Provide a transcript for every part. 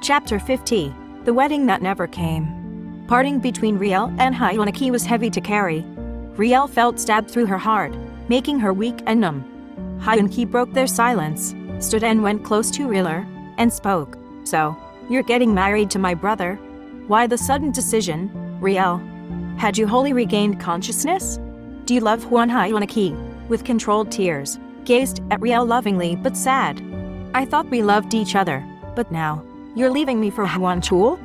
Chapter 50. The Wedding That Never Came. Parting between Riel and Hyunki was heavy to carry. Riel felt stabbed through her heart, making her weak and numb. Hyunki broke their silence, stood and went close to Riel, and spoke. "So, you're getting married to my brother? Why the sudden decision, Riel? Had you wholly regained consciousness? Do you love Hyunki?" With controlled tears, gazed at Riel lovingly but sad. "I thought we loved each other, but now, you're leaving me for Hwonchul?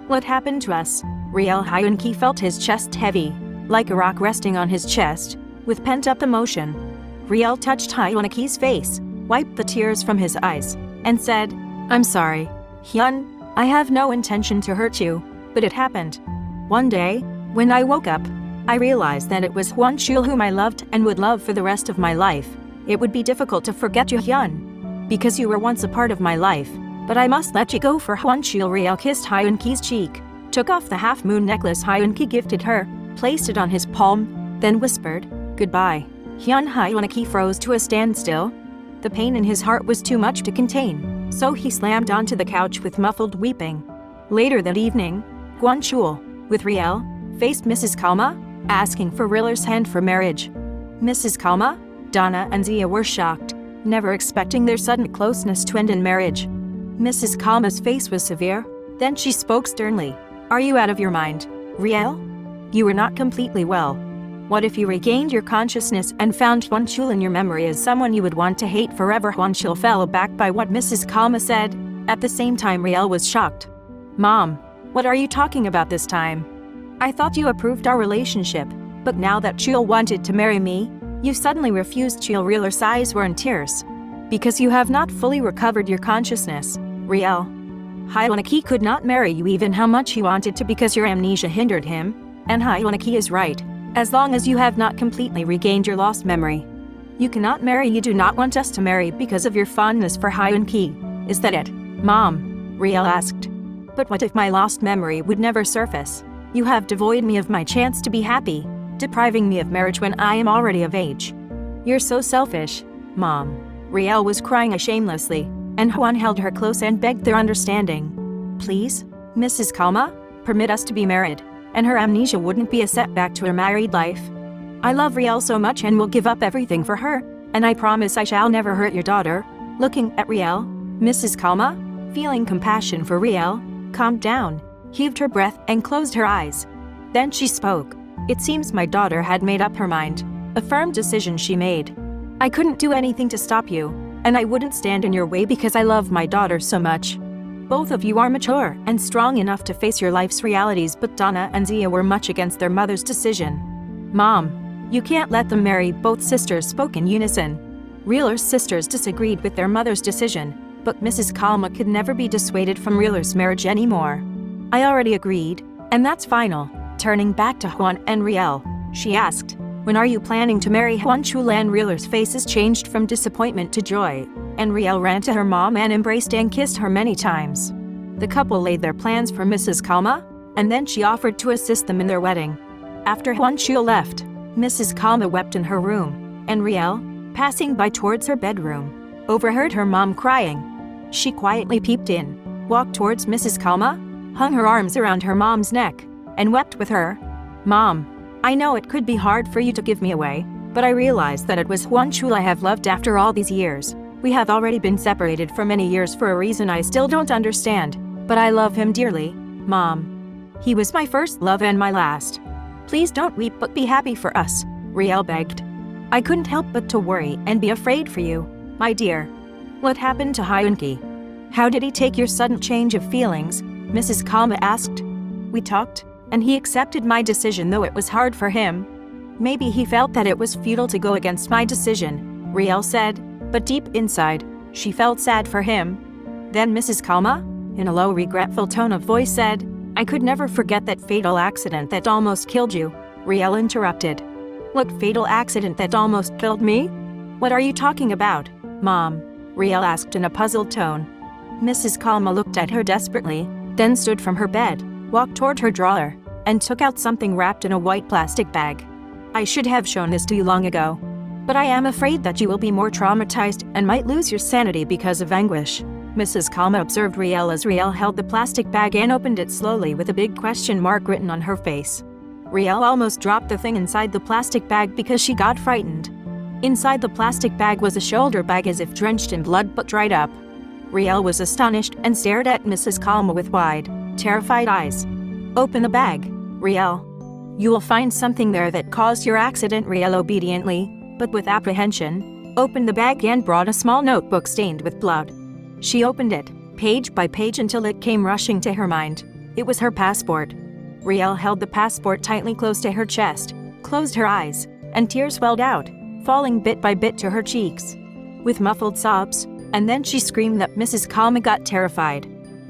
What happened to us?" Hyunki felt his chest heavy, like a rock resting on his chest, with pent-up emotion. Riel touched Hyunki's face, wiped the tears from his eyes, and said, "I'm sorry, Hyun. I have no intention to hurt you, but it happened. One day, when I woke up, I realized that it was Hwonchul whom I loved and would love for the rest of my life. It would be difficult to forget you, Hyun, because you were once a part of my life, but I must let you go for Hwonchul." Riel kissed Hyunki's cheek, took off the half-moon necklace Hyunki gifted her, placed it on his palm, then whispered, "Goodbye, Hyun." Hyunki froze to a standstill. The pain in his heart was too much to contain, so he slammed onto the couch with muffled weeping. Later that evening, Hwonchul, with Riel, faced Mrs. Kalma, asking for Riel's hand for marriage. Mrs. Kalma, Donna and Zia were shocked, never expecting their sudden closeness to end in marriage. Mrs. Kalma's face was severe, then she spoke sternly. "Are you out of your mind, Riel? You were not completely well. What if you regained your consciousness and found Hwonchul in your memory as someone you would want to hate forever?" Hwonchul fell aback by what Mrs. Kalma said. At the same time, Riel was shocked. "Mom, what are you talking about this time? I thought you approved our relationship, but now that Chul wanted to marry me, you suddenly refused Chul." Riel's eyes were in tears. "Because you have not fully recovered your consciousness, Riel. Hyunki could not marry you even how much he wanted to because your amnesia hindered him, and Hyunki is right. As long as you have not completely regained your lost memory, you cannot marry. You do not want us to marry because of your fondness for Hyunki. Is that it, Mom?" Riel asked. "But what if my lost memory would never surface? You have devoid me of my chance to be happy, depriving me of marriage when I am already of age. You're so selfish, Mom." Riel was crying shamelessly, and Hwan held her close and begged their understanding. "Please, Mrs. Kalma, permit us to be married, and her amnesia wouldn't be a setback to her married life. I love Riel so much and will give up everything for her, and I promise I shall never hurt your daughter." Looking at Riel, Mrs. Kalma, feeling compassion for Riel, calmed down, heaved her breath and closed her eyes. Then she spoke. "It seems my daughter had made up her mind, a firm decision she made. I couldn't do anything to stop you, and I wouldn't stand in your way because I love my daughter so much. Both of you are mature and strong enough to face your life's realities." But Donna and Zia were much against their mother's decision. "Mom, you can't let them marry." Both sisters spoke in unison. Riel's sisters disagreed with their mother's decision, but Mrs. Kalma could never be dissuaded from Riel's marriage anymore. "I already agreed, and that's final." Turning back to Hwan and Riel, she asked, "When are you planning to marry Hwonchul?" And Riel's faces changed from disappointment to joy, and Riel ran to her mom and embraced and kissed her many times. The couple laid their plans for Mrs. Kalma, and then she offered to assist them in their wedding. After Hwonchul left, Mrs. Kalma wept in her room, and Riel, passing by towards her bedroom, overheard her mom crying. She quietly peeped in, walked towards Mrs. Kalma, hung her arms around her mom's neck, and wept with her. "Mom, I know it could be hard for you to give me away, but I realized that it was Hwonchul I have loved after all these years. We have already been separated for many years for a reason I still don't understand, but I love him dearly, Mom. He was my first love and my last. Please don't weep but be happy for us," Riel begged. "I couldn't help but to worry and be afraid for you, my dear. What happened to Hyunki? How did he take your sudden change of feelings?" Mrs. Kalma asked. "We talked, and he accepted my decision though it was hard for him. Maybe he felt that it was futile to go against my decision," Riel said, but deep inside, she felt sad for him. Then Mrs. Kalma, in a low regretful tone of voice said, "I could never forget that fatal accident that almost killed you." Riel interrupted. "What fatal accident that almost killed me? What are you talking about, Mom?" Riel asked in a puzzled tone. Mrs. Kalma looked at her desperately, then stood from her bed, walked toward her drawer, and took out something wrapped in a white plastic bag. "I should have shown this to you long ago, but I am afraid that you will be more traumatized and might lose your sanity because of anguish." Mrs. Kalma observed Riel as Riel held the plastic bag and opened it slowly with a big question mark written on her face. Riel almost dropped the thing inside the plastic bag because she got frightened. Inside the plastic bag was a shoulder bag as if drenched in blood but dried up. Riel was astonished and stared at Mrs. Kalma with wide, terrified eyes. "Open the bag, Riel. You will find something there that caused your accident." Riel obediently, but with apprehension, opened the bag and brought a small notebook stained with blood. She opened it, page by page until it came rushing to her mind. It was her passport. Riel held the passport tightly close to her chest, closed her eyes, and tears welled out, falling bit by bit to her cheeks. With muffled sobs, and then she screamed that Mrs. Kalma got terrified.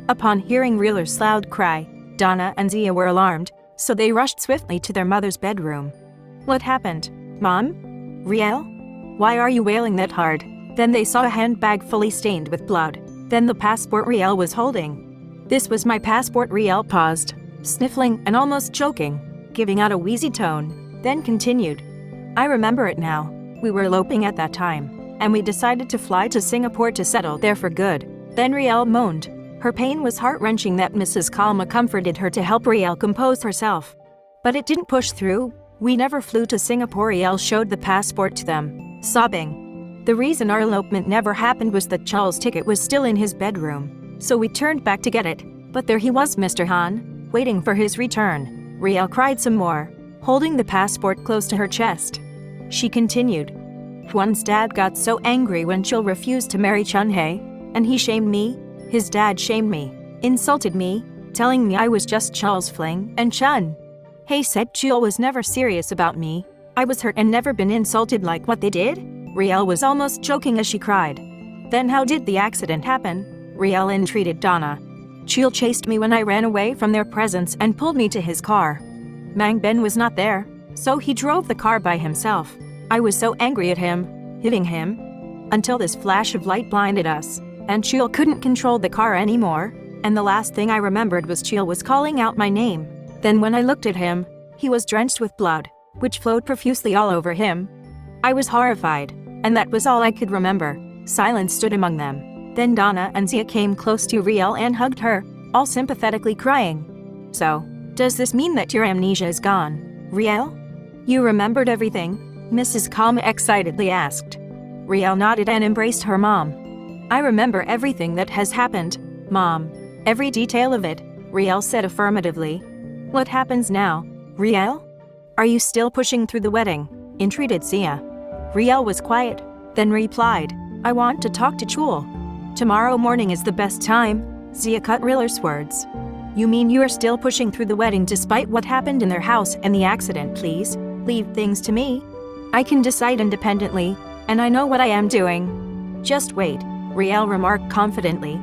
Upon hearing Rieler's loud cry, Donna and Zia were alarmed, so they rushed swiftly to their mother's bedroom. "What happened, Mom? Riel? Why are you wailing that hard?" Then they saw a handbag fully stained with blood, then the passport Riel was holding. "This was my passport." Riel paused, sniffling and almost choking, giving out a wheezy tone, then continued. "I remember it now. We were eloping at that time, and we decided to fly to Singapore to settle there for good." Then Riel moaned. Her pain was heart-wrenching that Mrs. Kalma comforted her to help Riel compose herself. But it didn't push through. "We never flew to Singapore." Riel showed the passport to them, sobbing. "The reason our elopement never happened was that Charles' ticket was still in his bedroom. So we turned back to get it, but there he was, Mr. Han, waiting for his return." Riel cried some more, holding the passport close to her chest. She continued. "Juan's dad got so angry when Chil refused to marry Chun-hye, and he shamed me. His dad shamed me, insulted me, telling me I was just Chil's fling, and Chun-hye said Chil was never serious about me. I was hurt and never been insulted like what they did." Riel was almost choking as she cried. "Then how did the accident happen?" Riel entreated Donna. "Chil chased me when I ran away from their presence and pulled me to his car. Mang Ben was not there, so he drove the car by himself. I was so angry at him, hitting him, until this flash of light blinded us, and Chil couldn't control the car anymore, and the last thing I remembered was Chil was calling out my name. Then when I looked at him, he was drenched with blood, which flowed profusely all over him. I was horrified, and that was all I could remember." Silence stood among them. Then Donna and Zia came close to Riel and hugged her, all sympathetically crying. "So, does this mean that your amnesia is gone, Riel? You remembered everything?" Mrs. Kalma excitedly asked. Riel nodded and embraced her mom. "I remember everything that has happened, Mom. Every detail of it," Riel said affirmatively. "What happens now, Riel? Are you still pushing through the wedding?" entreated Zia. Riel was quiet, then replied, "I want to talk to Chul. Tomorrow morning is the best time." Zia cut Rieler's words. "You mean you are still pushing through the wedding despite what happened in their house and the accident? Please, leave things to me. I can decide independently, and I know what I am doing." "Just wait," Riel remarked confidently.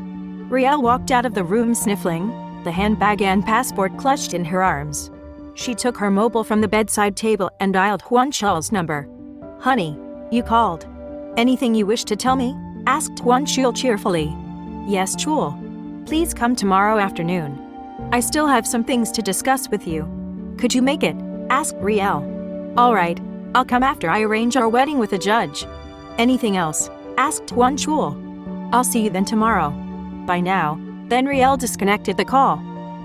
Riel walked out of the room sniffling, the handbag and passport clutched in her arms. She took her mobile from the bedside table and dialed Huan Chul's number. "Honey, you called. Anything you wish to tell me?" asked Huan Chul cheerfully. "Yes, Chul. Please come tomorrow afternoon. I still have some things to discuss with you. Could you make it?" asked Riel. "All right, I'll come after I arrange our wedding with a judge." "Anything else?" asked Huan Chul. "I'll see you then tomorrow. Bye now." Then Riel disconnected the call.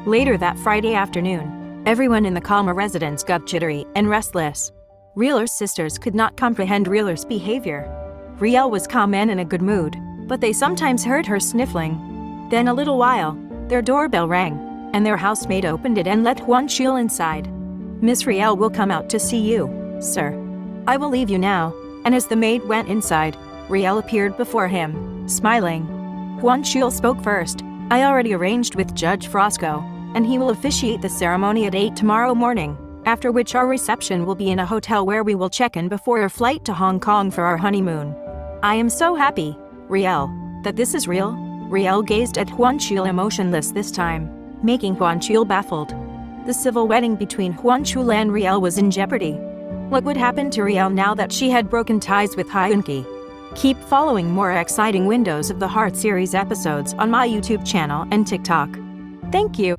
Later that Friday afternoon, everyone in the Kalma residence got jittery and restless. Rieler's sisters could not comprehend Rieler's behavior. Riel was calm and in a good mood, but they sometimes heard her sniffling. Then a little while, their doorbell rang, and their housemaid opened it and let Huan Chul inside. "Miss Riel will come out to see you, sir. I will leave you now." And as the maid went inside, Riel appeared before him, smiling. Huan Chul spoke first. "I already arranged with Judge Frosco, and he will officiate the ceremony at 8 tomorrow morning, after which our reception will be in a hotel where we will check in before our flight to Hong Kong for our honeymoon. I am so happy, Riel, that this is real." Riel gazed at Huan Chul emotionless this time, making Huan Chul baffled. The civil wedding between Huan Chul and Riel was in jeopardy. What would happen to Riel now that she had broken ties with Hyunki? Keep following more exciting Windows of the Heart series episodes on my YouTube channel and TikTok. Thank you.